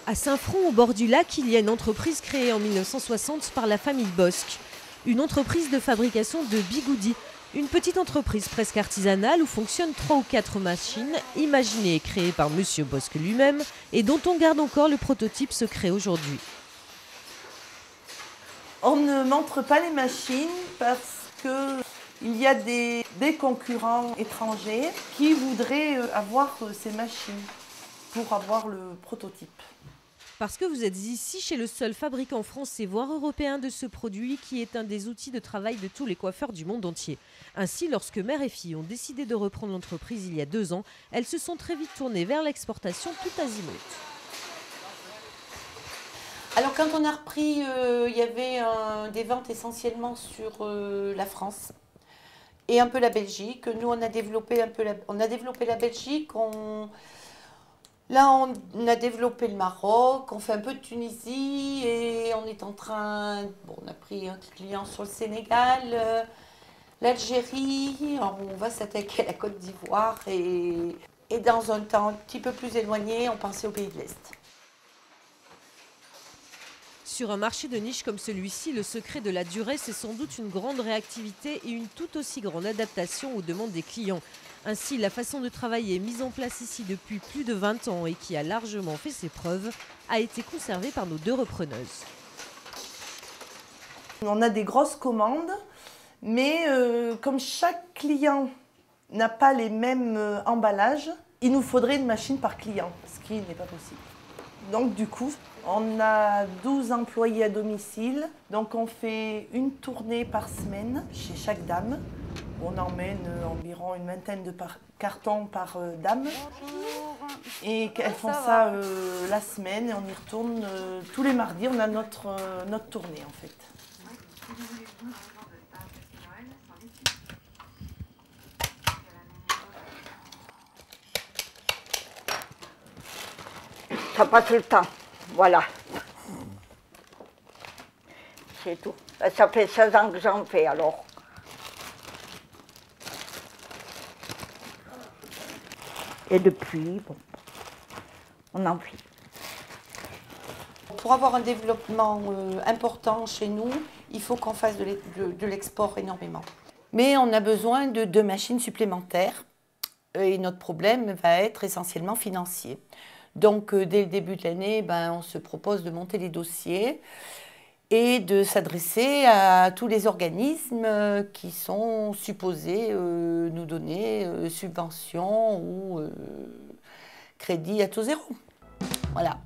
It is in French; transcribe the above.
À Saint-Front, au bord du lac, il y a une entreprise créée en 1960 par la famille Bosc. Une entreprise de fabrication de bigoudis. Une petite entreprise presque artisanale où fonctionnent 3 ou 4 machines, imaginées et créées par Monsieur Bosc lui-même et dont on garde encore le prototype secret aujourd'hui. On ne montre pas les machines parce qu'il y a des concurrents étrangers qui voudraient avoir ces machines pour avoir le prototype. Parce que vous êtes ici chez le seul fabricant français voire européen de ce produit qui est un des outils de travail de tous les coiffeurs du monde entier. Ainsi, lorsque mère et fille ont décidé de reprendre l'entreprise il y a 2 ans, elles se sont très vite tournées vers l'exportation tout azimut. Alors quand on a repris, il y avait des ventes essentiellement sur la France et un peu la Belgique. Nous on a développé la Belgique, là on a développé le Maroc, on fait un peu de Tunisie et on est en train, on a pris un client sur le Sénégal, l'Algérie, on va s'attaquer à la Côte d'Ivoire et dans un temps un petit peu plus éloigné, on pensait aux pays de l'Est. Sur un marché de niche comme celui-ci, le secret de la durée, c'est sans doute une grande réactivité et une tout aussi grande adaptation aux demandes des clients. Ainsi, la façon de travailler mise en place ici depuis plus de 20 ans et qui a largement fait ses preuves, a été conservée par nos 2 repreneuses. On a des grosses commandes, mais comme chaque client n'a pas les mêmes emballages, il nous faudrait une machine par client, ce qui n'est pas possible. Donc du coup, on a 12 employés à domicile, donc on fait une tournée par semaine chez chaque dame. On emmène environ une vingtaine de cartons par dame. Et elles font ça la semaine et on y retourne tous les mardis, on a notre tournée en fait. Ça passe le temps, voilà. C'est tout. Ça fait 16 ans que j'en fais alors. Et depuis, bon, on en fait. Pour avoir un développement important chez nous, il faut qu'on fasse de l'export énormément. Mais on a besoin de 2 machines supplémentaires et notre problème va être essentiellement financier. Donc dès le début de l'année, on se propose de monter les dossiers et de s'adresser à tous les organismes qui sont supposés nous donner subventions ou crédit à taux zéro. Voilà.